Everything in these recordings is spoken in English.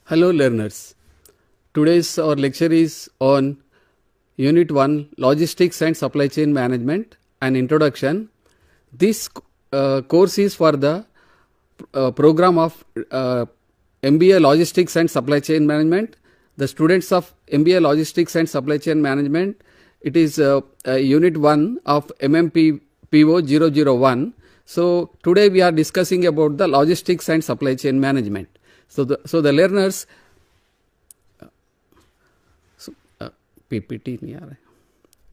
Hello learners, today's our lecture is on Unit 1 Logistics and Supply Chain Management and Introduction. This course is for the program of MBA Logistics and Supply Chain Management. The students of MBA Logistics and Supply Chain Management, it is Unit 1 of MMP PO 001. So today we are discussing about the Logistics and Supply Chain Management. So the learners, PPT nahi aa raha.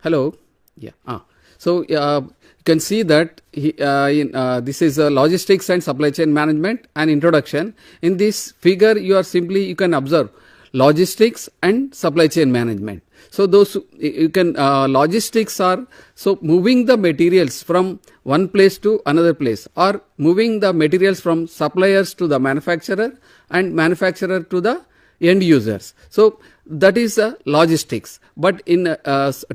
Hello, yeah. So you can see that this is logistics and supply chain management and introduction. In this figure, you can observe logistics and supply chain management. So those you can logistics are moving the materials from one place to another place, or moving the materials from suppliers to the manufacturer and manufacturer to the end users. So that is logistics. But in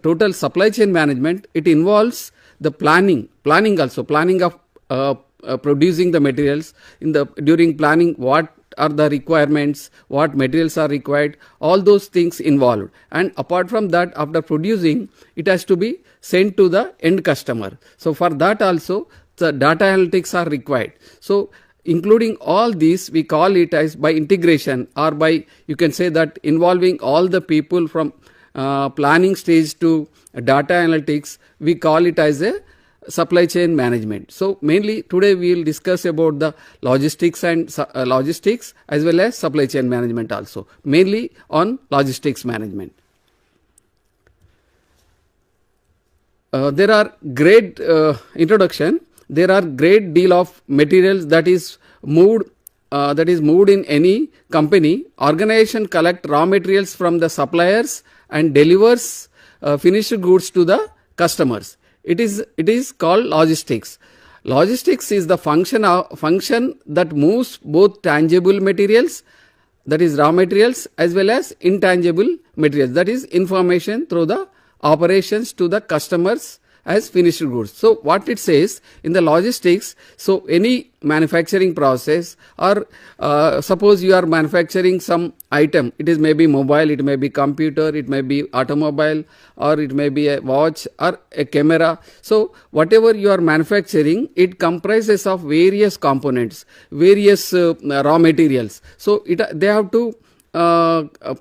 total supply chain management, it involves the planning of producing the materials. During planning, what are the requirements, what materials are required, all those things involved. And apart from that, after producing, it has to be sent to the end customer. So for that also, the data analytics are required. So including all these, we call it as by integration, or by, you can say that involving all the people from planning stage to data analytics, we call it as a supply chain management. So mainly today we will discuss about the logistics and logistics as well as supply chain management also, mainly on logistics management. There are great introduction. There are great deal of materials that is moved in any company. Organization collect raw materials from the suppliers and delivers finished goods to the customers. It is called logistics. Logistics is the function that moves both tangible materials, that is raw materials, as well as intangible materials, that is information through the operations to the customers as finished goods. So what it says in the logistics, so any manufacturing process, or suppose you are manufacturing some item, it is maybe mobile, it may be computer, it may be automobile, or it may be a watch or a camera. So whatever you are manufacturing, it comprises of various components, various raw materials. So they have to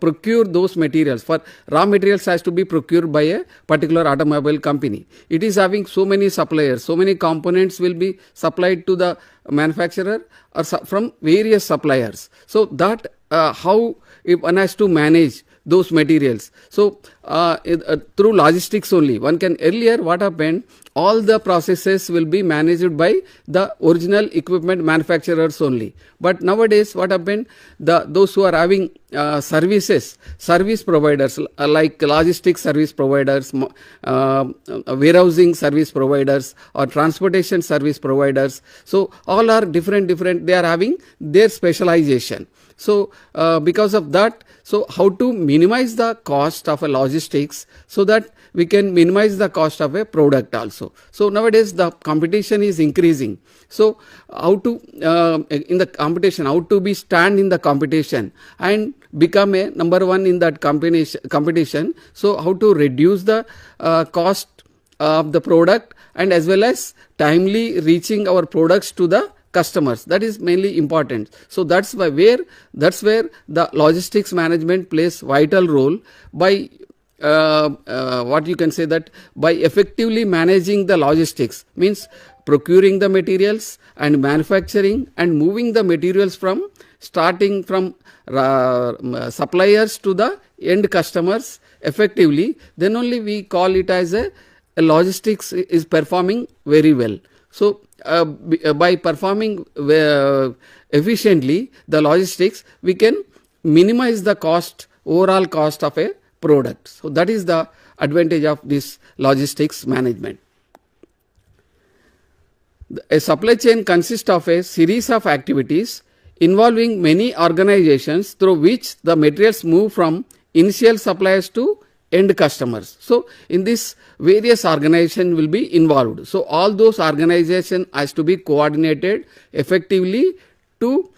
procure those materials. For raw materials has to be procured by a particular automobile company. It is having so many suppliers, so many components will be supplied to the manufacturer or from various suppliers. So that how one has to manage those materials. So through logistics only, one can, earlier what happened, all the processes will be managed by the original equipment manufacturers only. But nowadays what happened, those who are having service providers like logistics service providers, warehousing service providers, or transportation service providers, so all are different, they are having their specialization. So because of that, so how to minimize the cost of a logistics so that we can minimize the cost of a product also. So nowadays the competition is increasing. So how to in the competition, how to be stand in the competition and become a number one in that competition. So how to reduce the cost of the product, and as well as timely reaching our products to the customers. That is mainly important. So that's where the logistics management plays vital role by what you can say that by effectively managing the logistics, means procuring the materials and manufacturing and moving the materials from starting from suppliers to the end customers effectively, then only we call it as a logistics is performing very well. So by performing efficiently the logistics, we can minimize the overall cost of a product. So that is the advantage of this logistics management. A supply chain consists of a series of activities involving many organizations through which the materials move from initial suppliers to end customers. So in this, various organizations will be involved. So all those organizations has to be coordinated effectively to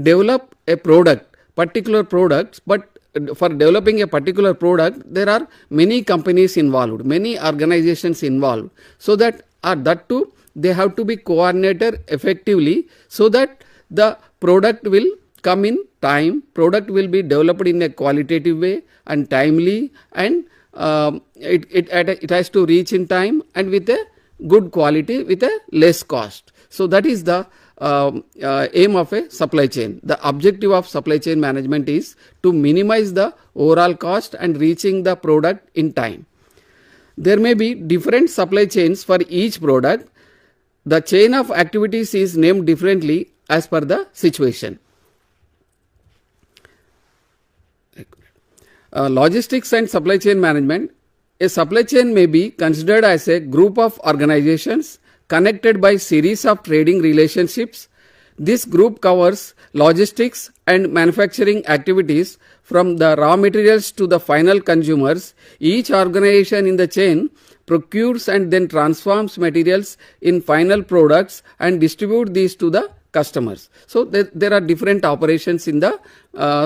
develop a product particular products, but for developing a particular product, there are many companies involved, many organizations involved, so that that too they have to be coordinated effectively, so that the product will come in time, product will be developed in a qualitative way and timely, and it has to reach in time and with a good quality with a less cost. So that is the aim of a supply chain. The objective of supply chain management is to minimize the overall cost and reaching the product in time. There may be different supply chains for each product. The chain of activities is named differently as per the situation. Logistics and supply chain management. A supply chain may be considered as a group of organizations connected by series of trading relationships. This group covers logistics and manufacturing activities from the raw materials to the final consumers. Each organization in the chain procures and then transforms materials in final products and distribute these to the customers. So there are different operations in the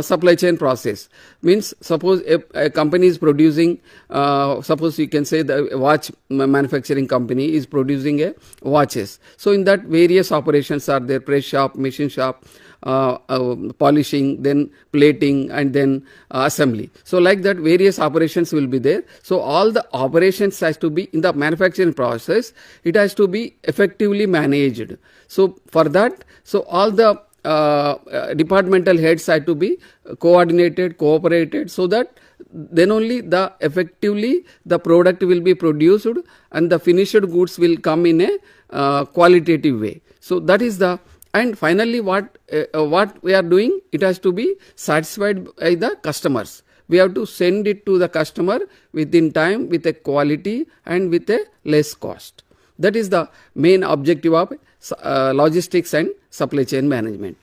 supply chain process. Means suppose a company is producing, suppose you can say the watch manufacturing company is producing a watches. So in that various operations are there: press shop, machine shop, polishing, then plating, and then assembly. So like that various operations will be there. So all the operations has to be in the manufacturing process, it has to be effectively managed. So for that, so all the departmental heads have to be coordinated, cooperated, so that then only the effectively the product will be produced and the finished goods will come in a qualitative way. So that is the, and finally what we are doing, it has to be satisfied by the customers. We have to send it to the customer within time, with a quality and with a less cost. That is the main objective of logistics and supply chain management.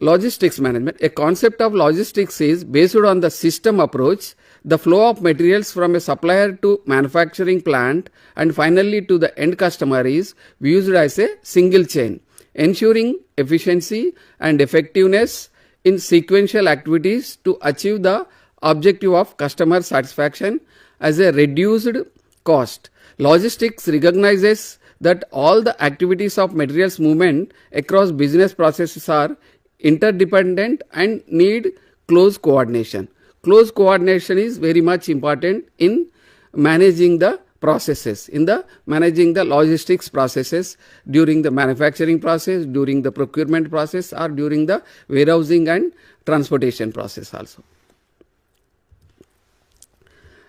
Logistics management. A concept of logistics is based on the system approach. The flow of materials from a supplier to manufacturing plant and finally to the end customer is viewed as a single chain, ensuring efficiency and effectiveness in sequential activities to achieve the objective of customer satisfaction as a reduced cost. Logistics recognizes that all the activities of materials movement across business processes are interdependent and need close coordination. Close coordination is very much important in managing the processes, in the managing the logistics processes during the manufacturing process, during the procurement process, or during the warehousing and transportation process also.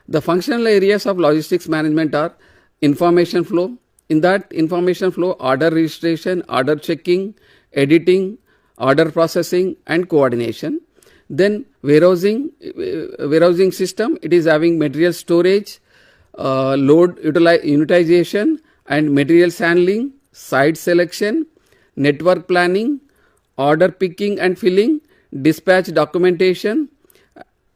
The functional areas of logistics management are information flow. In that information flow, order registration, order checking, editing, order processing and coordination. Then warehousing system, it is having material storage, load utilization and materials handling, site selection, network planning, order picking and filling, dispatch documentation,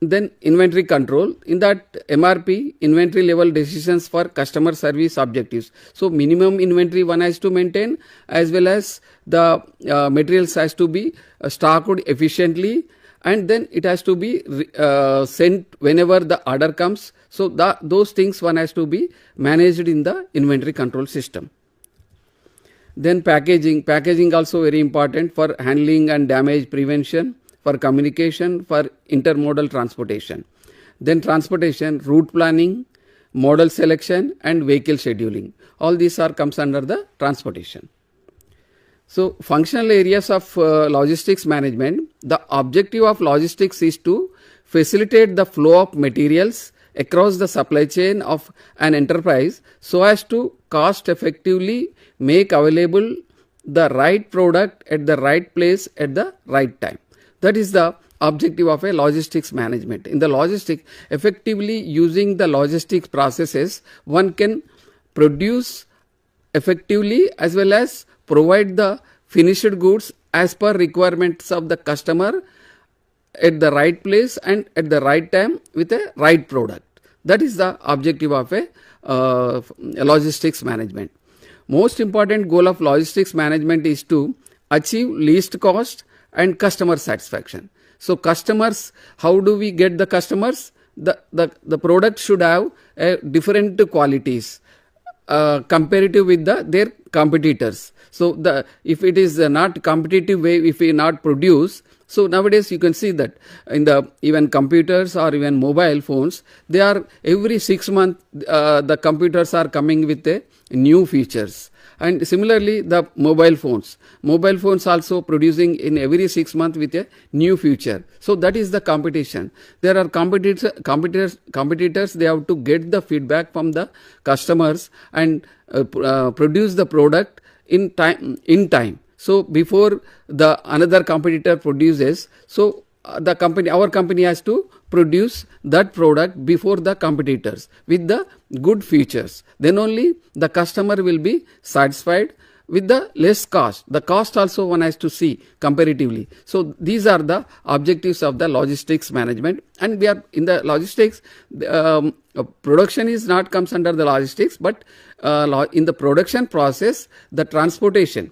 then inventory control. In that MRP, inventory level decisions for customer service objectives. So minimum inventory one has to maintain, as well as the materials has to be stocked efficiently, and then it has to be sent whenever the order comes. So those things one has to be managed in the inventory control system. Then packaging also very important for handling and damage prevention, for communication, for intermodal transportation. Then transportation, route planning, model selection and vehicle scheduling. All these comes under the transportation. So functional areas of logistics management. The objective of logistics is to facilitate the flow of materials across the supply chain of an enterprise so as to cost effectively make available the right product at the right place at the right time. That is the objective of a logistics management. In the logistics, effectively using the logistics processes, one can produce effectively as well as provide the finished goods as per requirements of the customer at the right place and at the right time with a right product. That is the objective of a logistics management. Most important goal of logistics management is to achieve least cost and customer satisfaction. So customers, how do we get the customers? The product should have different qualities comparative with their competitors. So if it is not competitive way, if we not produce, so nowadays you can see that in the even computers or even mobile phones, they are every 6 months the computers are coming with new features. And similarly, the mobile phones also producing in every 6 months with a new feature. So that is the competition. There are competitors. They have to get the feedback from the customers and produce the product in time. So before the another competitor produces, so our company has to produce that product before the competitors with the good features. Then only the customer will be satisfied with the less cost. The cost also one has to see comparatively. So these are the objectives of the logistics management. And we are in the logistics, production is not comes under the logistics, but in the production process, the transportation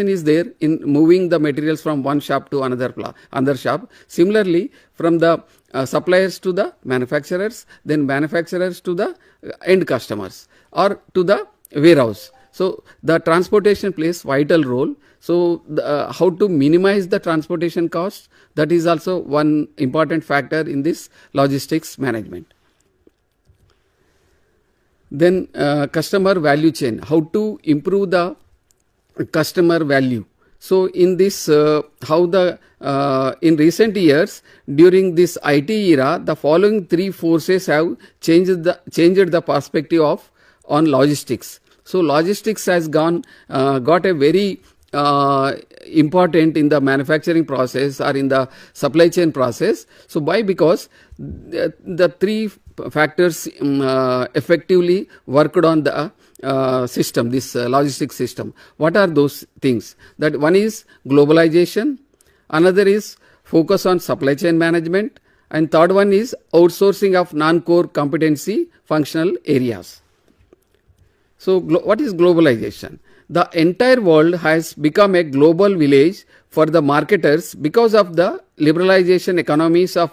is there in moving the materials from one shop to another shop. Similarly, from the suppliers to the manufacturers, then manufacturers to the end customers or to the warehouse. So the transportation plays vital role. So how to minimize the transportation costs, that is also one important factor in this logistics management. Then customer value chain, how to improve the customer value. So in this, in recent years, during this IT era, the following three forces have changed the perspective on logistics. So logistics has got a very important in the manufacturing process or in the supply chain process. So because the three factors effectively worked on the system, this logistics system. What are those things? That one is globalization, another is focus on supply chain management, and third one is outsourcing of non-core competency functional areas. So what is globalization? The entire world has become a global village for the marketers because of the liberalization economies of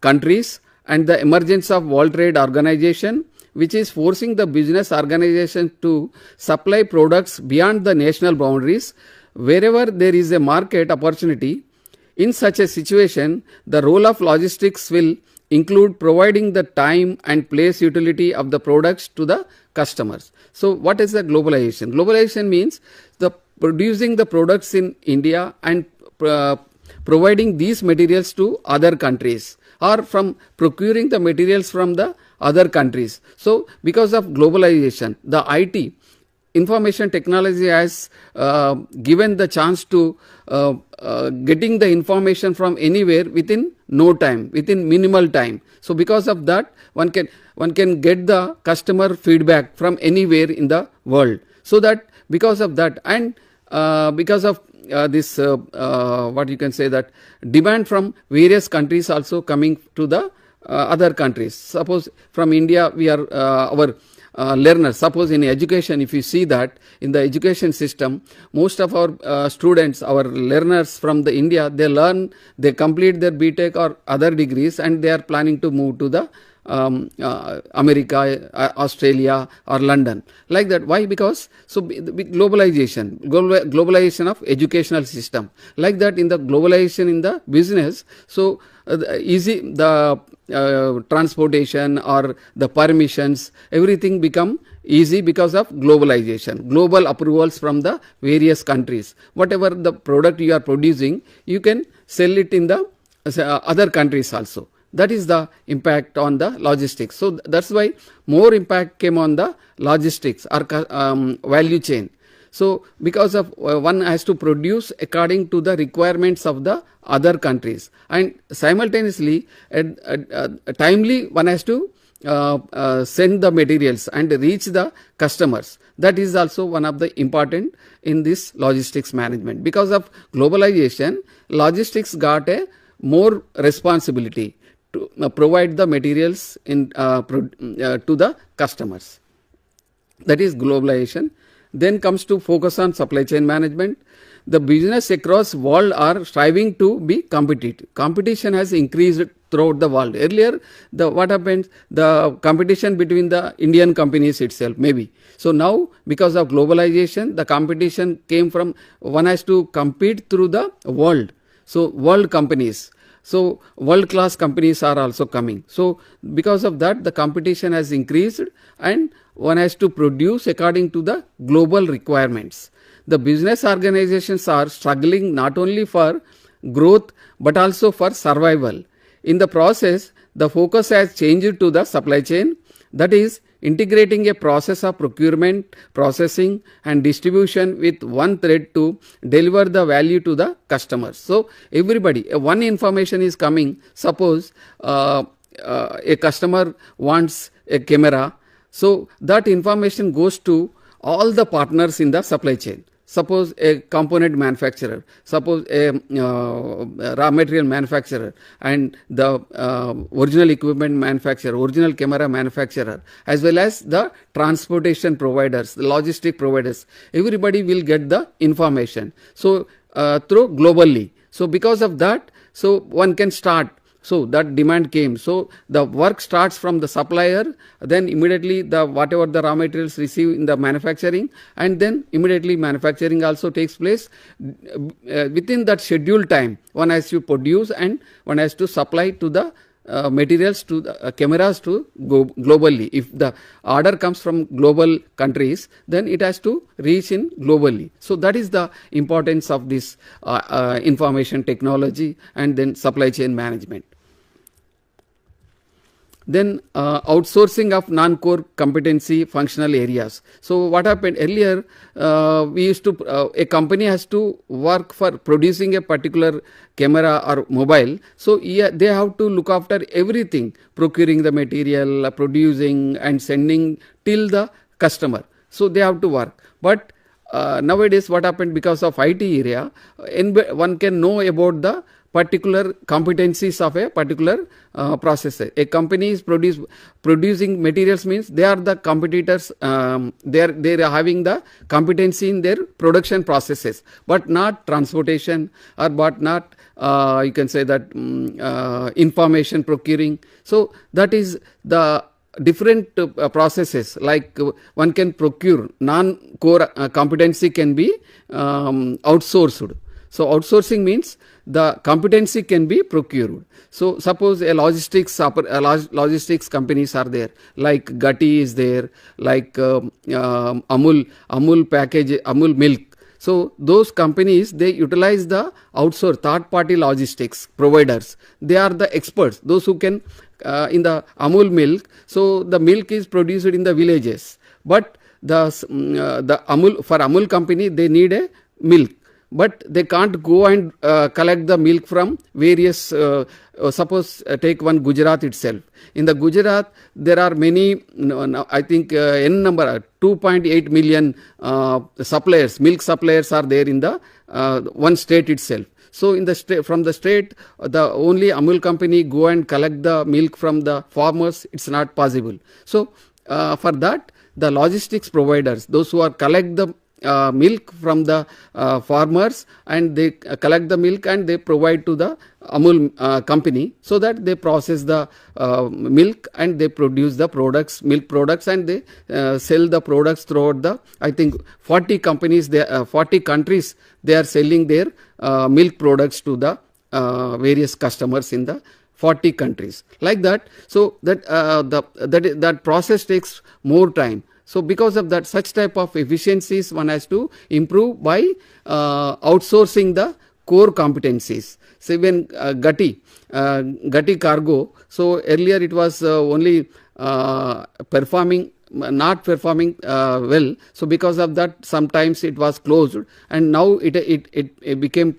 countries and the emergence of World Trade Organization, which is forcing the business organization to supply products beyond the national boundaries wherever there is a market opportunity. In such a situation, the role of logistics will include providing the time and place utility of the products to the customers. So what is the globalization? Globalization means the producing the products in India and providing these materials to other countries, or from procuring the materials from the other countries. So because of globalization, the IT, information technology has given the chance to getting the information from anywhere within no time, within minimal time. So because of that, one can get the customer feedback from anywhere in the world. So that because of that, and because of this what you can say, that demand from various countries also coming to the other countries. Suppose from India we are our learners. Suppose in education, if you see that in the education system, most of our students, our learners from the India, they complete their BTech or other degrees, and they are planning to move to the America, Australia or London, like that. Why? Because globalization of educational system, like that. In the globalization in the business, so the transportation or the permissions, everything become easy because of globalization, global approvals from the various countries. Whatever the product you are producing, you can sell it in the other countries also. That is the impact on the logistics. So that's why more impact came on the logistics or value chain. So because of one has to produce according to the requirements of the other countries, and simultaneously timely one has to send the materials and reach the customers. That is also one of the important in this logistics management. Because of globalization, logistics got a more responsibility to provide the materials to the customers. That is globalization. Then comes to focus on supply chain management. the business across world are striving to be competitive. Competition has increased throughout the world. Earlier, what happens? The competition between the Indian companies itself, maybe. So now, because of globalization, the competition came from one has to compete through the world. So world companies. So world class companies are also coming. So because of that, the competition has increased and one has to produce according to the global requirements. The business organizations are struggling not only for growth but also for survival. In the process, the focus has changed to the supply chain, that is integrating a process of procurement, processing and distribution with one thread to deliver the value to the customers. So everybody, one information is coming. Suppose a customer wants a camera, so that information goes to all the partners in the supply chain. Suppose a component manufacturer, suppose a raw material manufacturer, and the original equipment manufacturer, original camera manufacturer, as well as the transportation providers, the logistic providers, everybody will get the information. So through globally. So because of that, so one can start. So that demand came. So the work starts from the supplier, then immediately the whatever the raw materials receive in the manufacturing, and then immediately manufacturing also takes place. Within that scheduled time, one has to produce and one has to supply to the materials to the cameras to go globally. If the order comes from global countries, then it has to reach in globally. So that is the importance of this information technology and then supply chain management. Then outsourcing of non-core competency functional areas. So what happened earlier, we used to, a company has to work for producing a particular camera or mobile. So they have to look after everything, procuring the material, producing and sending till the customer. So they have to work. But nowadays what happened, because of IT area, one can know about the particular competencies of a particular processor. A company is producing materials, means they are the competitors. They are having the competency in their production processes, but not transportation, or but not you can say that information procuring. So that is the different processes. Like one can procure non-core competency can be outsourced. So outsourcing means the competency can be procured. So suppose a logistics companies are there, like Gatti is there, like Amul package, Amul milk. So those companies, they utilize the outsource third party logistics providers. They are the experts, those who can in the Amul milk. So the milk is produced in the villages, but the Amul, for Amul company, they need a milk. But they can't go and collect the milk from various, suppose take one Gujarat itself. In the Gujarat, there are many, I think N number, 2.8 million suppliers, milk suppliers are there in the one state itself. So in the from the state, the only Amul company go and collect the milk from the farmers, it's not possible. So for that, the logistics providers, those who are collect the milk from the farmers, and they collect the milk and they provide to the Amul company, so that they process the milk and they produce the products, milk products, and they sell the products throughout the, I think 40 companies, 40 countries, they are selling their milk products to the various customers in the 40 countries, like that. So that that process takes more time. So because of that, such type of efficiencies one has to improve by outsourcing the core competencies. Say when Gatti cargo, so earlier it was only performing, not performing well. So because of that, sometimes it was closed, and now it became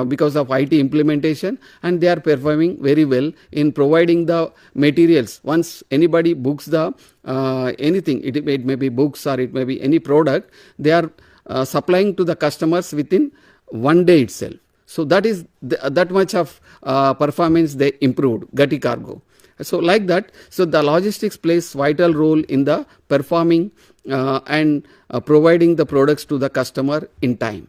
because of IT implementation, and they are performing very well in providing the materials. Once anybody books the anything, it may be books or it may be any product, they are supplying to the customers within one day itself. So that is that much of performance they improved, Gatti cargo. So like that, so the logistics plays vital role in the performing and providing the products to the customer in time.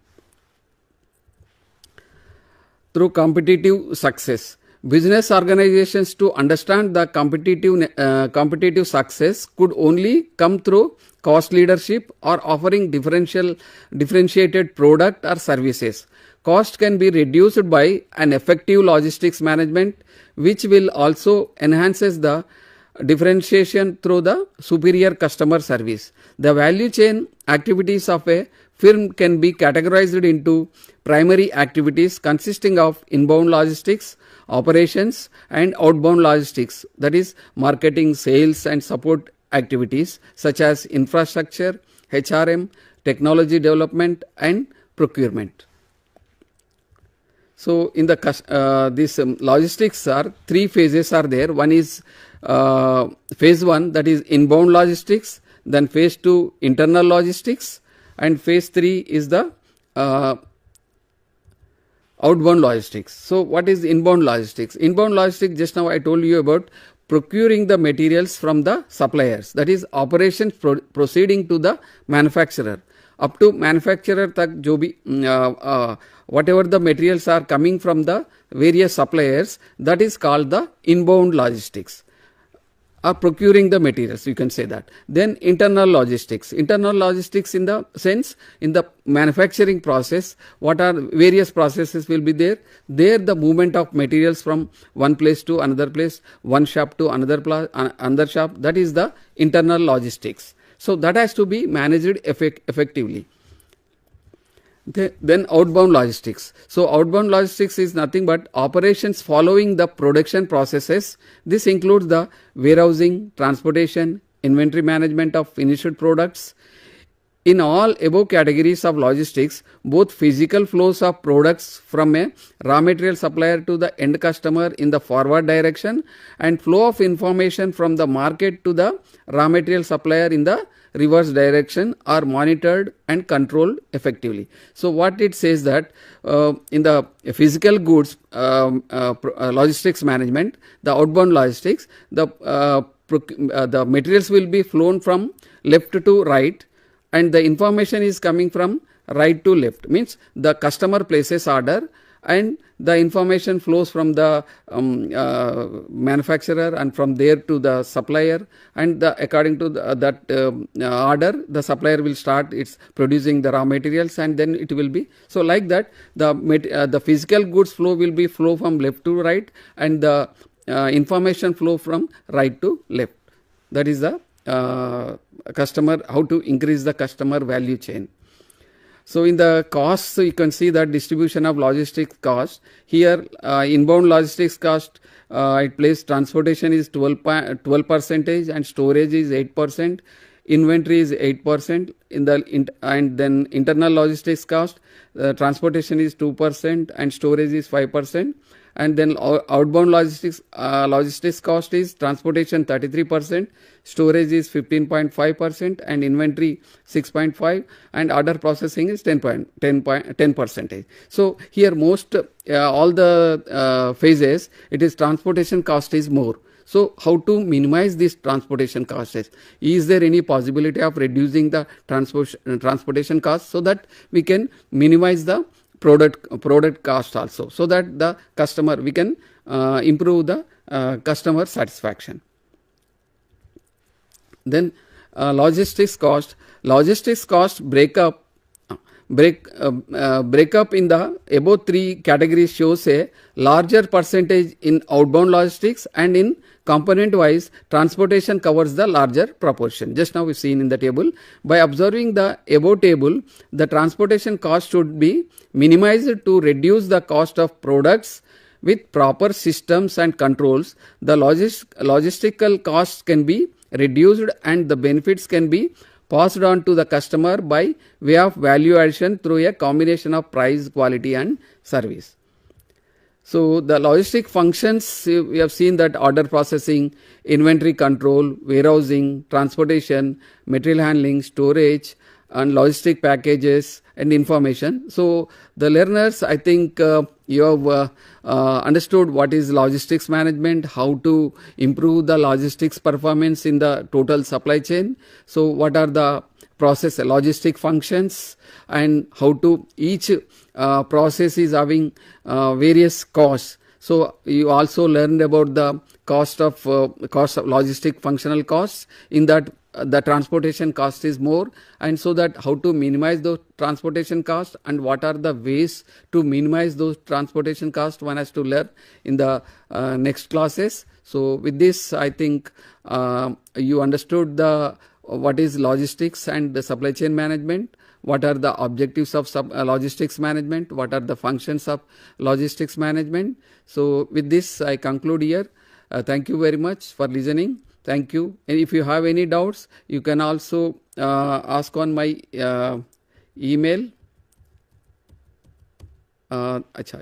through competitive success. Business organizations to understand the competitive success could only come through cost leadership or offering differentiated product or services. Cost can be reduced by an effective logistics management, which will also enhances the differentiation through the superior customer service. The value chain activities of a firm can be categorized into primary activities consisting of inbound logistics, operations, and outbound logistics, that is marketing, sales, and support activities such as infrastructure, HRM, technology development, and procurement. So in the this logistics are three phases are there. One is phase 1, that is inbound logistics, then phase 2 internal logistics, and phase 3 is the outbound logistics. So what is inbound logistics? Inbound logistics, just now I told you about procuring the materials from the suppliers, that is operations proceeding to the manufacturer. Up to manufacturer tak jo bhi whatever the materials are coming from the various suppliers, that is called the inbound logistics, or procuring the materials, you can say that. Then internal logistics. Internal logistics in the sense, in the manufacturing process, what are various processes will be there. There the movement of materials from one place to another place, one shop to another shop, that is the internal logistics. So that has to be managed effectively. Then outbound logistics. So outbound logistics is nothing but operations following the production processes. This includes the warehousing, transportation, inventory management of finished products. In all above categories of logistics, both physical flows of products from a raw material supplier to the end customer in the forward direction, and flow of information from the market to the raw material supplier in the reverse direction are monitored and controlled effectively. So what it says that in the physical goods logistics management, the outbound logistics, the materials will be flown from left to right, and the information is coming from right to left. Means the customer places order and the information flows from the manufacturer and from there to the supplier, and according to that order, the supplier will start its producing the raw materials, and then it will be so like that. The physical goods flow will be flow from left to right, and the information flow from right to left. That is the customer, how to increase the customer value chain. So in the costs, you can see that distribution of logistics cost. Here inbound logistics cost, it plays transportation is 12% and storage is 8%, inventory is 8%. And then internal logistics cost, transportation is 2% and storage is 5%. And then outbound logistics cost is transportation 33%, storage is 15.5%, and inventory 6.5%, and order processing is 10%. So here most all the phases, it is transportation cost is more. So how to minimize this transportation costs? Is there any possibility of reducing the transportation cost so that we can minimize the product cost also, so that the customer, we can improve the customer satisfaction. Then logistics cost break up in the above three categories shows a larger percentage in outbound logistics, and in component wise transportation covers the larger proportion. Just now we've seen in the table. By observing the above table, the transportation cost should be minimized to reduce the cost of products. With proper systems and controls, the logistical costs can be reduced and the benefits can be passed on to the customer by way of value addition through a combination of price, quality, and service. So the logistic functions, we have seen that order processing, inventory control, warehousing, transportation, material handling, storage, and logistic packages and information. So the learners, I think you have understood what is logistics management, how to improve the logistics performance in the total supply chain. So what are the process logistic functions, and how to each process is having various costs. So you also learned about the cost of logistic functional costs. In that, the transportation cost is more, and so that how to minimize those transportation costs and what are the ways to minimize those transportation costs, one has to learn in the next classes. So with this, I think you understood the what is logistics and the supply chain management, what are the objectives of logistics management, what are the functions of logistics management. So with this, I conclude here. Thank you very much for listening. Thank you. And if you have any doubts, you can also ask on my email.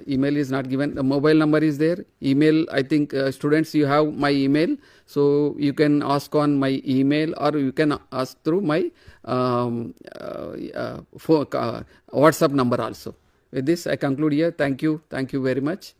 Email is not given. The mobile number is there. Email, I think students, you have my email. So you can ask on my email, or you can ask through my WhatsApp number also. With this, I conclude here. Thank you. Thank you very much.